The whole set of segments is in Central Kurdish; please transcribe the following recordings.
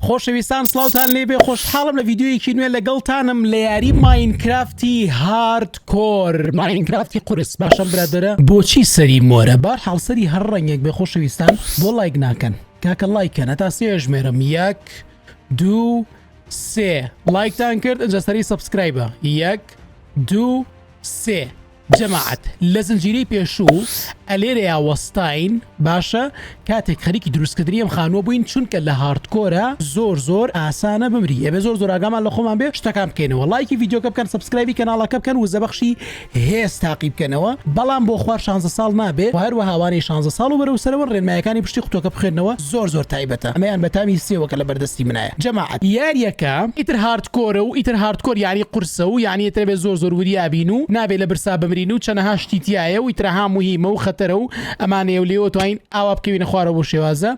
خۆشەویستان سڵاوتان لێبێ خۆشحاڵم لە ڤیدیۆیەکی نوێ لەگەڵتانم لە یاری ماینکرافتی هاردکۆر ماینکرافتی قورس باشە برادرە بۆچی سەری مۆرە بار حاڵسەری هەر ڕەنگێک بێ خۆشەویستان بۆ لایک ناکەن کاکە لایکەن هەتا سێ ژمێرم 1 2 3 لایکتان کرد ئەنجا سەری سەبسکرایبە 1 2 3 جەماعەت لە زنجیرەی پێشوو ئەلێرەیە وەستاین باشە کاتێک خەریکی دروستکردنی ئەم خانووە بووین چونکە لە هاردکۆرە زۆر ئاسانە بمری ئەبێ زۆر ئاگامان لە خۆمان بێ شتەکان بکەینەوە لایکی ڤیدیۆکە بکەن سەبسکرایبی کەناڵەکە بکەن و زەبەخشی هێز تاقی بکەنەوە بەڵام بۆ خوار 16 ساڵ نابێ هەروە هاوانەی 16 ساڵ و بەرەوسەرەوە ڕێنمایەکانی پشتی قوتۆکە بخێنەوە زۆر تایبەتە ئەمەیان بەتامی سێوەکە لە بەردەستی منایە جەماعەت یاریەکە ئیتر هاردکۆرە و ئیتر هاردکۆر یعنی قورسە و یعنی ئیتر بێ زۆر وریابین و نابێ لە برسا بمرین و چەنەها شتی تایە و ئیترها موهیمە و خەتەرە و ئەمانەیە و لێوە توین ئاوا بکەوینە خوارەوە بۆ شێوازە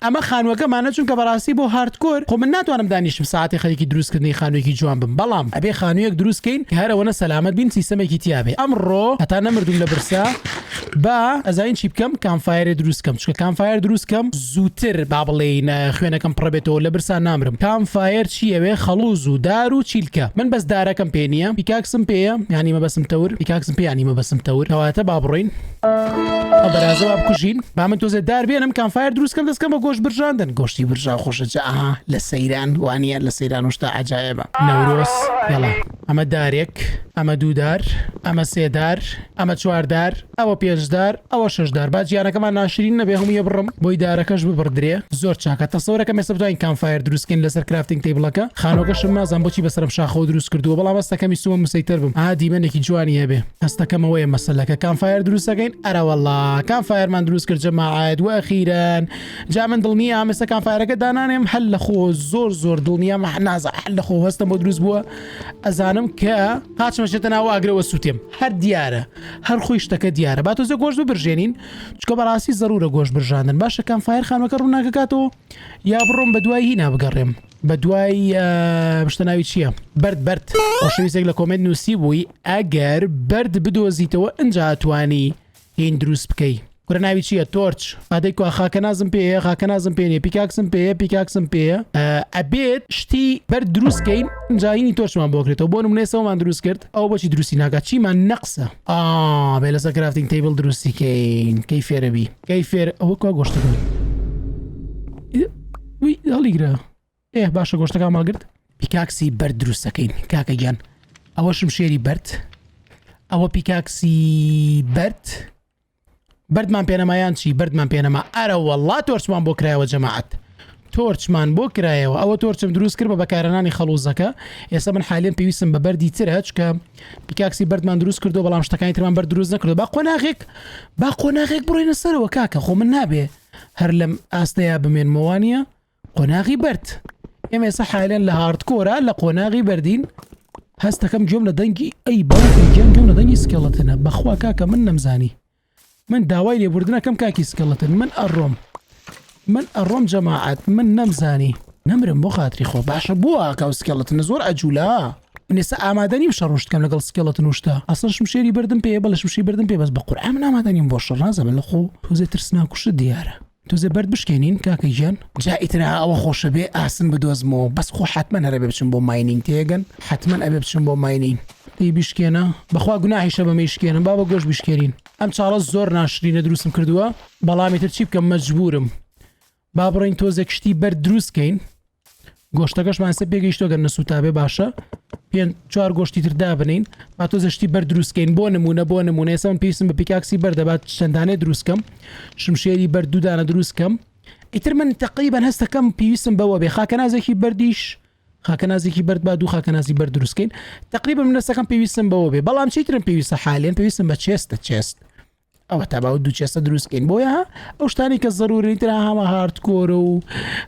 ئەمە خانووەکەمانە چونکە بەڕاستی بۆ هاردکۆر خۆ من ناتوانم دانیشم ساعتی خەریکی دروستکردنی خانوویەکی جوان بم بەڵام ئەبێ خانوویەک دروستکەین کە هەرەوەنە سەلامەت بین سیستەمێکی تیابێ ئەمڕۆ هەتا نەمردوم لە برسا با ئەزاین چی بکەم کامفایرێ دروستکەم چونکە کامفایر دروستکەم زووتر با بڵێین خوێنەکەم پڕبێتەوە لە برسا نامرم کامفایر چیەوێ خەڵوز و دار و چیلکە من بەس دارەکەم پێ نییە پیکاکسم پێیە یانی مەبەسم تەور پیکاکسم پێ ینی مەبەسم تەور کەواتە با بڕۆین بەرازەوە بکوژین با من تۆزێ دار بێنم کامفایر دروستکەم دەستکەم بە گۆشت برژاندن گۆشتی برژا خۆشەجا لە سەیران وانە لە سەیران وشتا عجایبە نەورۆس یاڵا ئەمە دارێک ئەمە دوودار ئەمە سێدار ئەمە چواردار ئەوە پێشدار ئەوە ششدار با گیانەکەمان ناشرین نەبێ هەموویە بڕم بۆی دارەکەش ببڕدرێ زۆر چاکە تەسەورەکە مێستا بتوانین کامفایر دروستکەین لەسەر کرافتینگ تیبڵەکە خانۆکەشم نازان بۆچی بەسەرم شاخەوە دروست کردووە بەڵام هەستەکەمی سووە مسەیتر بم دیمەنێکی جوانی هەبێ هەستەکەمەوەیە مەسەلەکە کامفایر دروستەکەین ئەرەوەڵا کامفایرمان دروست کرد جەماعەت و ئەخیران جا من دڵنیە ئامێستا کامفایرەکە دانانێم هەل لە خۆ زۆر دڵنیە نازە هەل لە خۆ هەستم بۆ دروست بووە ئەزانم کە قاچمەشێتە ناو ئاگرەوە سووتێم هەر دیارە هەر خۆی شتەکە دیارە با تۆزێ گۆشت ببرژێنین چکە بەڕاستی زەرورە گۆشت برژاندن باشە کامفایر خانوەکە ڕووناکەکاتەوە یا بڕۆم بە دوای هینا بگەڕێم بە دوای شتە ناوی چییە بەرد خۆشەویستێک لە کۆمنت نووسی بووی ئەگەر بەرد بدۆزیتەوە ئەنجا توانی هین دروست بکەی کورە ناوی چییە تۆرچ ئادەی کو خاکە نازم پێەیە خاکە نازم پێنێ پیکاکسم پێەیە ئەبێت شتی بەر دروستکەین ئەنجاهینی تۆرچمان بۆکرێتەوە بۆ نمونێسەوەمان دروست کرد ئەو بۆچی دروستی ناکات چیمان نەقسە بێ لەسەر کرافتینگ تیبڵ دروستیکەین کەی فێرەبی کەی فێر ئەوە کو گۆشتەکە هەڵیگرە باشە گۆشتەکە ماگرت پیکاکسی بەرد دروستەکەین کاکە گیان ئەوە شمشێری بەرد ئەوە پیکاکسی بەردمان پێنەمایان چی بەردمان پێنەما ئەرە وەڵا تۆرچمان بۆ کرایەوە جەماعەت تۆرچمان بۆ کرایەوە ئەوە تۆرچم دروست کرد بە بەکارهێنانی خەڵوزەکە ئێستا من حالێن پێویستم بە بەردی ترە چکە پیکاکسی بەردمان دروست کردو بەڵام شتەکانی ترمان بەرد دروست نەکردو با قۆناغێک بڕۆینە سەرەوە کاکە خۆ من نابێ هەر لەم ئاستەیە بمێنمەوانیە قۆناغی بەرد ئێمە ئێستا حالێن لە هاردکۆرە لە قۆناغی بەردین هەستەکەم گوێم لە دەنگی ئەی باوکەم گوێم لە دەنگی سکێڵەتنە بەخوا کاکە من نەمزانی من داوای لێبوردنەکەم کاکی سکەڵەتن من ئەڕۆم جەماعەت من نەمزانی نەمرم بۆ خاتری خۆ باشە بووە ئاکاو سکەڵەتنە زۆر ئەجوولا من ئێستا ئامادەنیم شەڕۆشتکەم لەگەڵ سکێڵەتن وشتا ئەسڵ شمشێری بردم پێ بەڵە شمشی بردم پێ بەس بە قورئان من ئامادەنیم بۆ شەڕ نازەمە لە خۆ تۆزێ ترسناکوشت دیارە تۆزێ بەرد بشکێنین کاکە گیان جا ئیترا ئەوە خۆشە بێ ئاسن بدۆزمەوە بەس خۆ حتمەن هەرە بێ بچم بۆ ماینینگ تێگەن حتمەن ئەبێ بچم بۆ ماینین بیشکێنە بەخوا گوناحیشە بە مەیشکێنم با بە گۆشت بشکێنین ئەم چاڵە زۆر ناشرینە دروستم کردووە بەڵامیتر چی بکەم مەجبورم با بڕین تۆزێک شتی بەرد دروستکەین گۆشتەکەشمان سە پێگەیشتۆ گەر نەسووتابێ باشە پێ 4 گۆشتی تر دابنین با تۆزە شتی بەرد دروستکەین بۆ نمونە ئێستا من پێویستم بە پیکاکسی بەردەبات چەندانێ دروستکەم شمشێری بەرد دوودانە دروستکەم ئیتر من تقریبا هەستەکەم پێویستم بەوە بێ خاکەنازێکی بەردیش خاکەنازێکی بەرد با دوو خاکەنازی بەرد دروستکەین تقریبا من هەستەکەم پێویستم بەوە بێ بەڵام چیترم پێویستە حالێن پێویستم بە چێست ئەوە تا باوە دوو چێستە دروستکەین بۆیە ئەو شتانی کە زەروری ترا هەمە هاردکۆرە و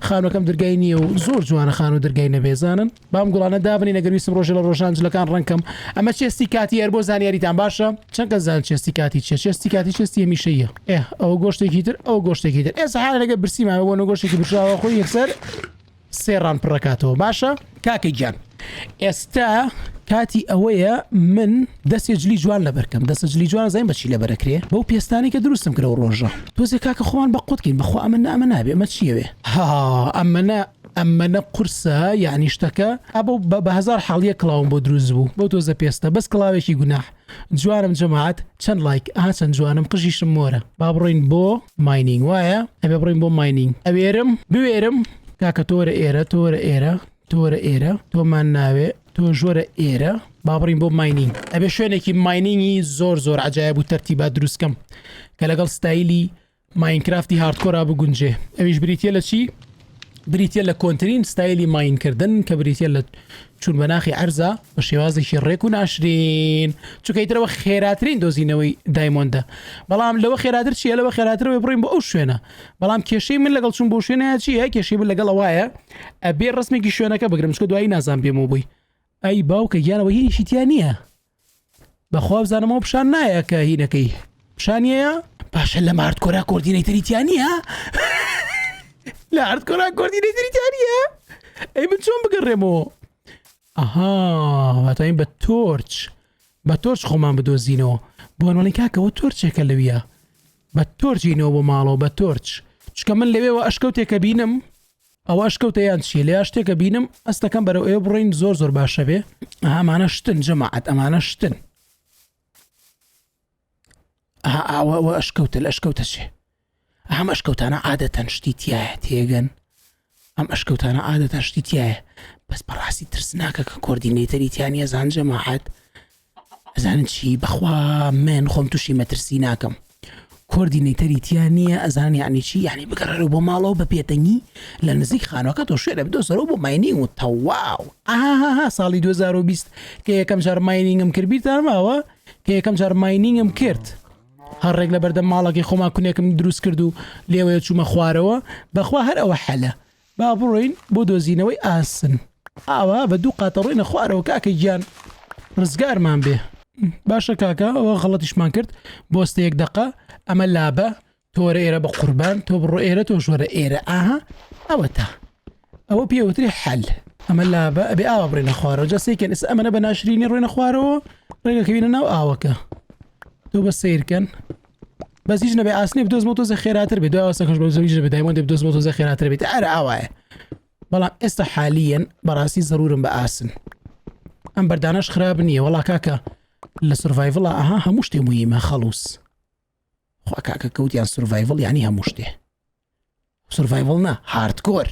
خانوەکەم دەرگای نییە و زۆر جوانە خان و دەرگای نەبێزانن بام گوڵانە دابنی نەگەویستم ڕۆژە لە ڕۆژانجلەکان ڕەنکەم ئەمە چێستی کاتی هەر بۆ زانیاریتان باشە چەند کە زان چێستی کاتی چێستی کاتی چێستی هەمیشەیە ئەوە گۆشتێکی تر ئەو گۆشتێکی تر ئێستا حالە لەگە برسیمانە بۆ گۆشتێکی برژاوە خۆی یەکسەر سێڕان پڕەکاتەوە باشە کاکە گیان ئێستا کاتی ئەوەیە من دەستێجلی جوان لەبەرکەم دەستەجلی جوان زین بەچی لەبەرەکرێ بەو پێستانی کە دروستم کرە ڕۆژە تۆزێ کاکە خۆمان بە قوتکەین بەخۆ ئەمە نابێ ئەمە چیەوێ ئەمەە ئەمەنە قورسە یعنی شتەکە ئەبوو بە هزار حاڵیە کڵاوم بۆ دروست بوو بۆ تۆزە پێستە بەس کڵاوێکی گوناح جوانم جەماعەت چەند لایک چەند جوانم قژیشم مۆرە با بڕۆین بۆ ماینینگ وایە ئەبێ بڕۆین بۆ ماینینگ ئەوێرم بوێرم کاکە تۆرە ئێرە تۆرە ئێرە تۆرە ئێرە تۆمان ناوێ تۆ ژۆرە ئێرە با بڕین بۆ ماینینگ ئەبێ شوێنێکی ماینینگی زۆر عجایب و تەرتیبات دروستکەم کە لەگەڵ ستایلی ماینکرافتی هاردکۆرا بگونجێ ئەویش بریتە لە چی؟ بریتە لە کۆنتترین ستایلی ماینکردن کە بریتە لە چون بەناخی عەرزە بە شێوازێکی ڕێک و ناشرین چونکەیترەوە خێراترین دۆزینەوەی دایمۆندە بەڵام لەوە خێراتر چیە لەوە خێراترەوە بڕین بۆ ئەو شوێنە بەڵام کێشەی من لەگەڵ چون بۆ شوێنە چیە کێشەی من لەگەڵ وایە ئەبێ ڕستمێکی شوێنەکە بگرم چکە دوایی نازان پێمەوە بووی ئەی باوکە گیانەوە هینیشیتیان نییە بەخوا بزانمەوە پیشان نایە کە هینەکەی پیشانیەیە باشە لە هاردکۆرا کۆردینەیتەریتیان نییە لە هاردکۆرا کۆردینەیتەریتیان نییە ئەی من چۆن بگەڕێمەوە ئەها واتاین بە تۆرچ خۆمان بدۆزینەوە بۆنەڵی کاکەەوە تۆرچێکە لەویە بە تۆرجینەوە بۆ ماڵەوە بە تۆرچ چکە من لەوێەوە ئەشکەوتێکە بینم ئەوە ئەشکەوتە یان چیە لێ شتێکە بینم ئەستەکەم بەرەو ئێوە بڕین زۆر باشە بێ ئەمانە شتن جەماعەت ئەمانە شتن ئەوە ئەشکەوتە لە ئەشکەوتە چێ ئەم ئەشکەوتانە عادەتەن شتی تایە تێگەن ئەم ئەشکەوتانە عادەتەن شتی تایە بەس بەڕاستی ترس ناکە کە کۆردینەیتەری تیانە زان جەماعەت ئەزانن چی بەخوا من خۆم تووشی مەترسی ناکەم کۆردینەیتەری تیان نییە ئەزان یعنی چی یعنی بگەڕێرە بۆ ماڵەوە بە پێتەنگی لە نزیک خانوەکە تۆ شوێنە بدۆزەرەوە بۆ ماینینگ و تەواو ئاها ساڵی 2020 کە یەکەم جار ماینینگم کرد بیرتان ماوە کە یەکەم جار ماینینگم کرد هەڕێک لە بەردەم ماڵەکەی خۆما کونێکم دروست کرد و لێوەیە چوومە خوارەوە بەخوا هەر ئەوە حەلە با بڕۆین بۆ دۆزینەوەی ئاسن ئاوا بە دوو قاتەڕۆینە خوارەوە کاکە گیان ڕزگارمان بێ باشە کاکە ئەوە غەڵەتیشمان کرد بۆستە یەک دقە ئەمە لابە تۆرە ئێرە بە قوربان تۆ بڕۆ ئێرە تۆ ژۆرە ئێرە ئاها ئەوە تا ئەوە پێوتری حەل ئەمە لابە ئەبێ ئاوا بڕێنە خوارەوە جەسێکن ئێستا ئەمەنە بە ناشرینی ڕۆینە خوارەوە ڕێگەکەوینە ناو ئاوەکە تۆ بە سیرکەن بەس هیچ نەبێ ئاسنی بدۆزمەوە تۆزە خێراتر بێت دوای ئەوەسەکەش بە زەویژ بێت دایمەوە دێ بدۆزمەوە تۆزە خێراتر بێت ئەرە ئاوایە بەڵام ئێستا حالیەن بەڕاستی زەرورم بە ئاسن ئەم بەردانەش خراپ نییە وەڵا کاکە لە سورڤایڤڵە ئاها هەموو شتێ موهیمە خەڵووس خوا کاکە کەوتیان سورڤایڤڵ یعنی هەموو شتێ سورڤایڤڵ نا هاردکۆر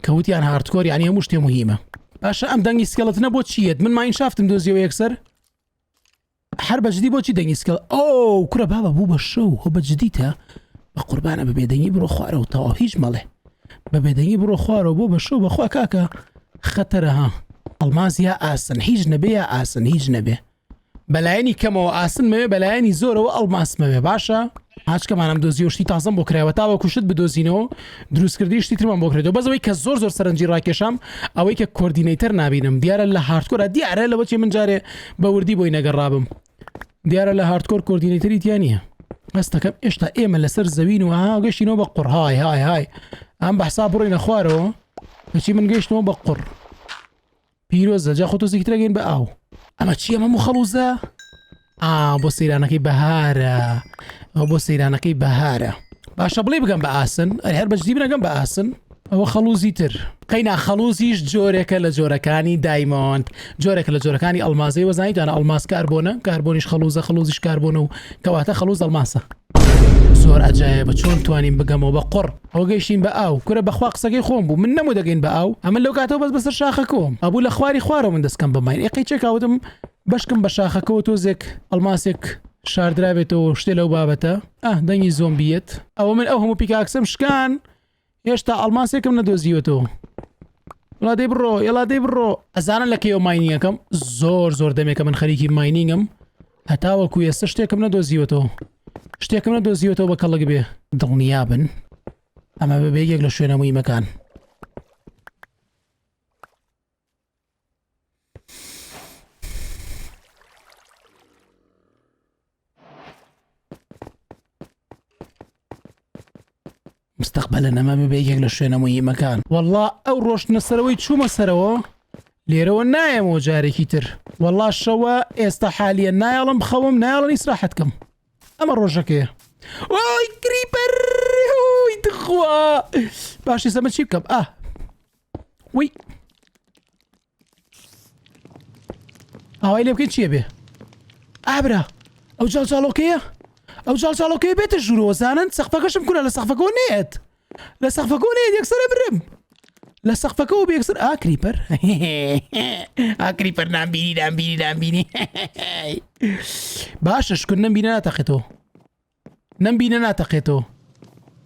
کەوتیان هاردکۆر یعنی هەموو شتێ موهیمە باشە ئەم دەنگی سکەڵەتنە بۆ چیت من ماینشافتم دۆزیەوە یەکسەر هەر بەجددی بۆچی دەنگی سکەڵ ئەو کورە بابە بوو بە شەو هۆ بەجددیتە بە قوربانە بە بێدەنگی بڕۆ خوارەوە تەواو هیچ مەڵێ بە بێدەنگی بڕۆ خوارەوە بۆ بە شەو بەخوا کاکە خەتەرە ها ئەڵماز یا ئاسن هیچ نەبێ یا ئاسن هیچ نەبێ بەلایەنی کەمەوە ئاسن مەوێ بەلایەنی زۆرەوە ئەڵماس مەوێ باشە هاچکەمانم دۆزی شتی تازم بۆ کرایەوە تاوە کوشت بدۆزینەوە دروستکردی شتی ترمان بۆ کرێتەوە بەزەوەی کە زۆر سەرنجی ڕاکێشام ئەوەی کە کۆردینەیتەر نبینم دیارە لە هاردکۆرە دیارە لەوە چێ من جارێ بە وردی بۆی نەگەڕابم دیارە لە هاردکۆر کۆردینەیتەری تیان نییە هەستەکەم ئێشتا ئێمە لەسەر زەوین و ئاها گەشتینەوە بە قوڕ های ئەم بەحسا بڕۆینە خوارەوە بەچی من گەشتەوە بە قوڕ پیرۆزە جا خۆتۆزێکی ترەگەین بە ئاو ئەمە چی ئەمە مخەڵوزە بۆ سەیرانەکەی بەهارە ئەو بۆ سەیرانەکەی بەهارە باشە بڵێ بگەم بە ئاسن هەر بەجددی بنەگەم بە ئاسن ئەوە خەڵوزی تر قەینا خەڵوزیش جۆرێکە لە جۆرەکانی دایمۆند جۆرێکە لە جۆرەکانی ئەڵمازەی وەزانیتوانە ئەڵماس کاربۆنە کاربۆنیش خەڵوزە خەڵوزیش کاربۆنە و کەواتە خەڵوز ئەڵماسە زۆر ئەجایبە چۆن توانین بگەمەوە بە قوڕ ئەو گەیشتین بە ئاو کورە بەخوا قسەکەی خۆم بوو من نەموو دەگەین بە ئاو ئەمە لەو کاتەوە بەس بەسەر شاخەکەوم ئەبوو لە خواری خوارەوە من دەستکەم بەماین ئێقەی چێکاوتم بەشکم بە شاخەکەەوە تۆزێک ئەڵماسێک شاردراوێتەوە شتێ لەو بابەتە دەنگی زۆمبیەت ئەوە من ئەو هەموو پیکاکسم شکان هێشتا ئەڵماسێکم نەدۆزیوەتەوە وڵادەی بڕۆ یڵادەی بڕۆ ئەزانن لە کێوە ماینینگەکەم زۆر دەمێکە من خەریکی ماینینگم هەتاوەکو ئێستا شتێکم نەدۆزیوەتەوە شتێکم نەدۆزیوەتەوە بە کەڵک بێ دڵنیا بن ئەمە بەبێ یەک لە شوێنە موهیمەکان مستقبلە نەمە ببێ یەک لە شوێنە موهیمەکان وەڵڵا ئەو ڕۆشتنە سەرەوەی چوومە سەرەوە لێرەوە نایەمەوە جارێکی تر وەڵڵا شەوە ئێستا حالیە نایەڵم بخەوم نایەڵن ئیسراحەتکەم ئەمە ڕۆژەکەیە وای کریپەر وای دخوا باشی سەمە چی بکەم وی ئاوای لێ بکەین چیە بێ ئابرا ئەو جاڵجاڵۆکەیە ئەو جاڵجاڵۆکەی بێتە ژوورەوە زانن سەقفەکەشم کورە لە سەقفەکەەوە نێت لە سەقفەکەەوە نێت یەکسەرە برم لە سەقفەکەەوە بێکسەر ئاکریپەر ئاکریپەر نامبینی باشە شکر نەمبینە ناتەقێتەوە نەمبینە ناتەقێتەوە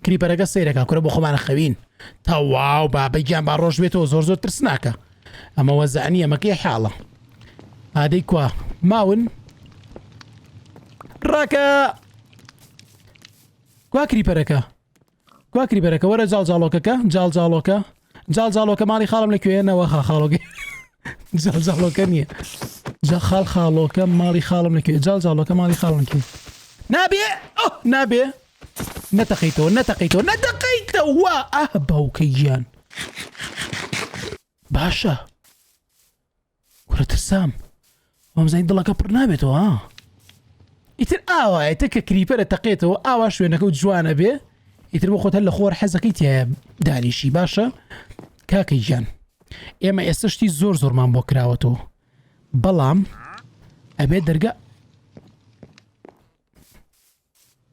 کریپەرەکە سیرەکە کورە بۆ خۆمانە خەوین تەواو بابەی گیان با ڕۆژ بێتەوە زۆر زۆر ترسناکە ئەمە وەزانی ئەمەکەی حاڵە ئادەی کوا ماون ڕاکە کوا کریپەرەکە وەرە جاڵجاڵۆکەکە جاڵجاڵۆکە ماڵی خاڵم لەکوێنەوە خاڵۆکە جاڵجاڵۆکە نییە خاڵۆکە ماڵی خاڵم لەکوێ جاڵجاڵۆکە ماڵی خاڵم لەکوێ نابێ نەتەقیتەوە باوکەی گیان باشە کورە ترسام وەمزین دڵەکە پڕ نابێتەوە ئیتر ئاوایە تە کە کریپەرە تەقێتەوە ئاوا شوێنەکە و جوانە بێ ئیتر بۆ خۆت هەر لە خۆر حەزەکەی تایە دانیشی باشە کاکەی گیان ئێمە ئێستا شتی زۆر زۆرمان بۆ کراوەتەوە بەڵام ئەبێت دەرگا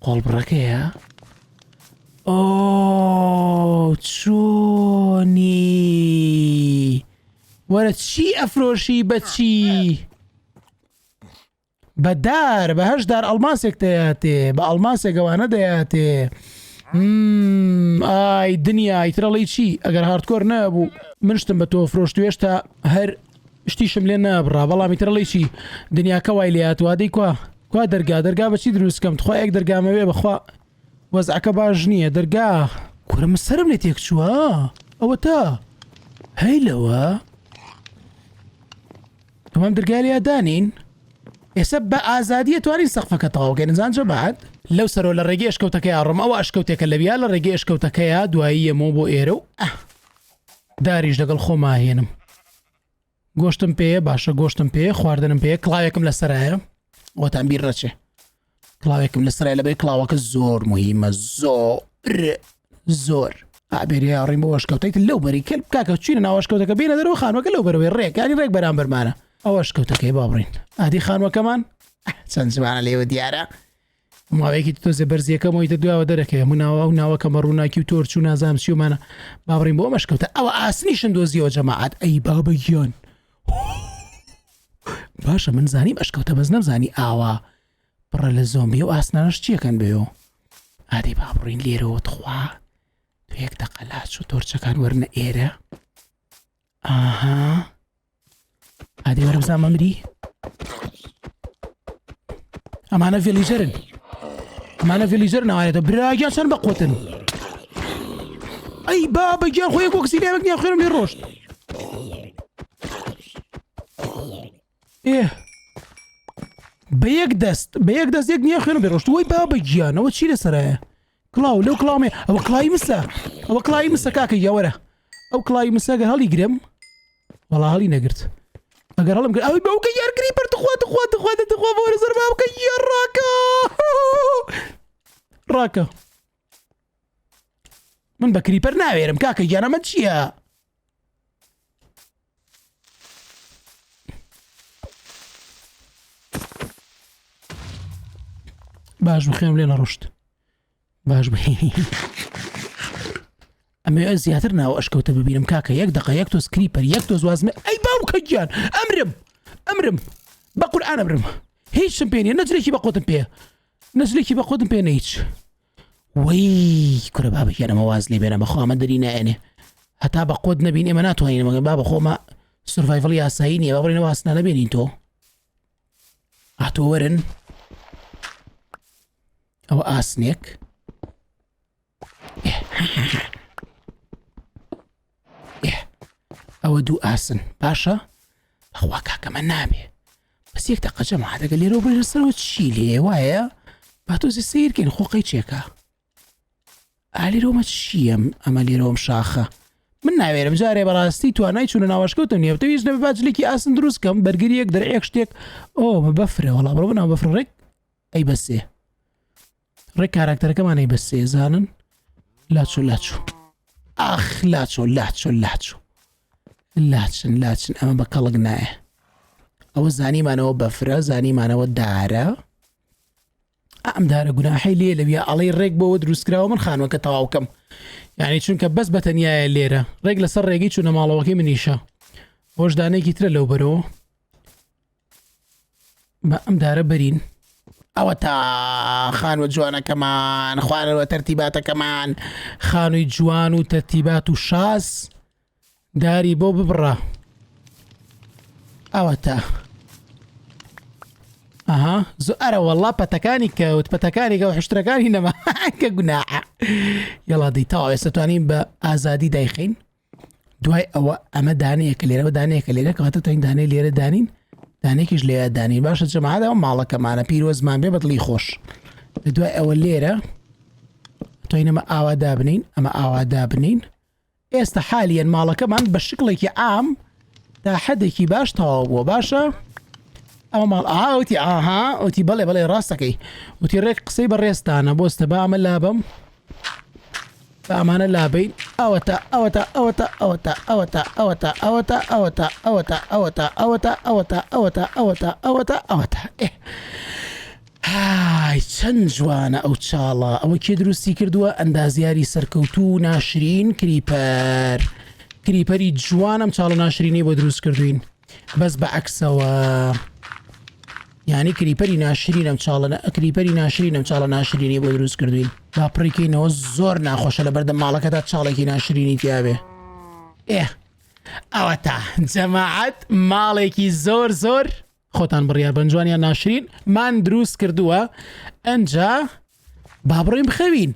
قۆڵبڕەکەیە چۆنی وەرە چی ئەفرۆشی بەچی بەدار بەهەشدار ئەڵماسێک دەیاتێ بە ئەڵماسێکەوانە دەیاتێ ئای دنیای ترەڵی چی ئەگەر هاردکۆر نەبوو منشتم بە تۆ فرۆشت هێشتا هەر شتیشم لێ نەبڕا بەڵامی ترەڵی چی دنیاکە وای لێات وادەی کوا دەرگا بەچی دروستکەم تخوا یەک دەرگامەوێ بەخوا وەزعەکە باش نییە دەرگا کورە من سرم لێ تێک چووە ئەوە تا هەی لەوە تمام دەرگای لێ دانین ئێستا بە ئازادیە توانین سەقفەکە تەواوکەین زانجە بعد لەو سەرۆ لە ڕێگەی ئەشکەوتەکەی ئاڕم ئەوە ئەشکەوتێکە لەویا لە ڕێگەی ئەشکەوتەکەیە دوایی ئەمەوە بۆ ئێرە و داریش لەگەڵ خۆماهێنم گۆشتم پێیە باشە گۆشتم پێ خواردنم پێ کڵاوێکم لەسەرایە وەتان بیر ڕەچێ کڵاوێکم لەسەرای لەبێ کڵاوەکە زۆر مهمە زۆر ئابێری ئاڕیم بۆ ئەشکەوتەیت لەو بەری کەلب کاکە چینە ناو ئەشکەوتەکە بینە دەرەوە خانوەکە لەو بەرەوەی ڕێکانی ڕێک بەرامبەرمانە ئەوە ئەشکەوتەکەی بابڕین ئادی خانوەکەمان چەند زمانە لێوە دیارە ماوەیەکی تۆزێ بەرزیەکەمەوەی دەدوایەوە دەرەکەی هەموو ناوە و ناوەکە مەڕووناکی و تۆرچ و نازام چیومانە بابڕین بۆ ئەشکەوتە ئەوە ئاسنیشن دۆزیەوە جەماعەت ئەی بابە گیان باشە من زانیم ئەشکەوتە بەس نەمزانی ئاوا بڕە لە زۆمبی و ئاسنانش چیەکەن بێەوە ئادەی بابڕین لێرەوە تخوا تو یەک دەقەلاچ و تۆرچەکان وەرنە ئێرە ئاها ئادەی وەرە بزانمە مری ئەمانە ڤیلیجەرن ئاوارێتە براگیان چەند بەقوتن ئەی بابە گیان خۆی بۆکسی لێمەک نیە خوێنم لێ ڕۆشت بە یەک دەست یەک نییە خوێنم لێ ڕۆشت وەی بابە گیانەوە چی لەسەرایە کڵاو لەو کڵاومێ ئەوە کڵایی مسە کاکە یاوەرە ئەو کڵایی مسە گەر هەڵی گرم وەڵا هەڵی نەگرت ئەگەر هەڵم کرد ئەوی بەوکە یارگری پەر تخوا بۆ وەرە بابکە یار ڕاکە من بە کریپەر ناوێرم کاکە گیانەمە چییە باش بخێم لێ نەڕۆشت باش ئەمێ زیاتر ناوە ئەشکەوتە ببینم کاکە یەک دقە یەک تۆز کریپەر یەک تۆز وازمە ئەی باوکە گیان ئەمرم بە قورئان ئەمرم هیچم پێ نییە نەجلێکی بەقۆتم پێ نەهیچ وەی کورە بابە گیانەمە واز لێ بێنە بەخوا ئەمە دەری نایەنێ هەتا بە قۆت نەبین ئێمە ناتوانین مەگەن با بە خۆمە سورڤایڤڵی یاسایی نییە بابڕینەوە ئاسنانە بێنین تۆ هاتۆ وەرن ئەوە ئاسنێک ئەوە دوو ئاسن باشە ئەخوا کاکەمە نابێ بەس یەک دەقە جەماعەت ئەگەر لێرەوە بڕێنە سەرەوە چی لێ وایە با تۆزی سیرکەین خۆقەی چێکە ئالێرەوەمە چییە ئەمە لێرەوەم شاخە من ناوێرم جارێ بەڕاستی توانای چوونە ناوەشکەوتم نییە تەویست نەبێ باجلێکی ئاسن دروستکەم بەرگریەک دەرەیەک شتێک ئەو بەفرە وەڵا بڕۆ بناو بەفرە ڕێک ئەی بەسێ ڕێک کاراکتەرەکەمانەی بەسێ زانن لاچۆ ئاخ لاچۆ لاچن ئەمە بە کەڵک نایە ئەوە زانیمانەوە بەفرە زانیمانەوە دارە ئەم دارە گوناحی لێ لەویە ئەڵەی ڕێک بۆەوە دروستکراوە من خانووەکە تەواوکەم یعنی چونکە بەس بەتەنایە لێرە ڕێک لەسەر ڕێگەی چوونە ماڵەوەکەی منیشە بۆش دانێکی ترە لەو بەرەوە بە ئەم دارە بەرین ئەوە تا خانوە جوانەکەمان خوارەوە تەرتیباتەکەمان خانووی جوان و تەرتیبات و شاس داری بۆ ببڕە ئەوە تا ئەها زۆ ئەرە وەڵا پەتەکانی کەوت پەتەکانی کە حشتەکانی نەما کە گوناحە یەڵا دەیتاوە ئێستا توانین بە ئازادی دایخین دوای ئەوە ئەمە دانەیەکە لێرەوە دانەیەکە لێرە کەواتە توانین دانەی لێرە دانین دانێکیش لێ دانین باشە جەماعەتەوە ماڵەکەمانە پیرۆزمان بێ بەدڵی خۆش دوای ئەوە لێرە توانین ئەمە ئاوادا بنین ئەمە ئاوادا بنین ئێستا حالیان ماڵەکەمان بە شکڵێکی عام تا حەدێکی باش تەواو بووە باشە ئەو ماڵ ئاوتی ئاها ئەوتی بەڵێ بەڵێ ڕاستەکەی وتی ڕێک قسەی بەڕێستانە بۆستە بە ئەمە لابم بە ئەمانە لابین ئەوەتە ئەوەتە ئەوەتە ئەوەتە ئەوەتە ئەوەتە ئەوەتە ئەوەتە ئەوەتە ئەوەتە ئەوەتە ئەوەتە ئەوەتە ئەوەتە ئەوەتە ئەوەتە های چەند جوانە ئەو چاڵە ئەوە کێ دروستی کردووە ئەندازیاری سەرکەوتوو و ناشرین کریپەری جوانم چاڵە ناشرینی بۆ دروست کردوین بەس بە عەکسەوە یعنی کریپەری ناشرینم چاڵە ناشرینی بۆ دروست کردوین با پڕیکەینەوە زۆر ناخۆشە لە بەردەم ماڵەکەدا چاڵێکی ناشرینی تیاابێ ئەوە تا جەماعەت ماڵێکی زۆر خۆتان بڕیار بەنجوانیان ناشرین مان دروست کردووە ئەنجا با بڕۆین بخەوین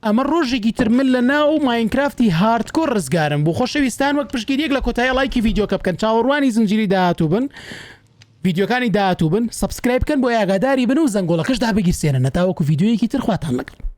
ئەمە ڕۆژێکی تر من لە ناو ماینکرافتی هاردکۆر ڕزگارم بوو خۆشەویستان وەک پشگیریەک لە کۆتایی لایکی ڤیدیۆکە بکەن چاوەڕوانی زنجیری داهاتوو بن ڤیدیۆکانی داهاتوو بن سەبسکرایب بکەن بۆ ئاگاداری بن و زەنگۆڵەکەشدا بگیرسێنە نەتاوەکو ڤیدیۆیەکی تر خواتان لەگەڵ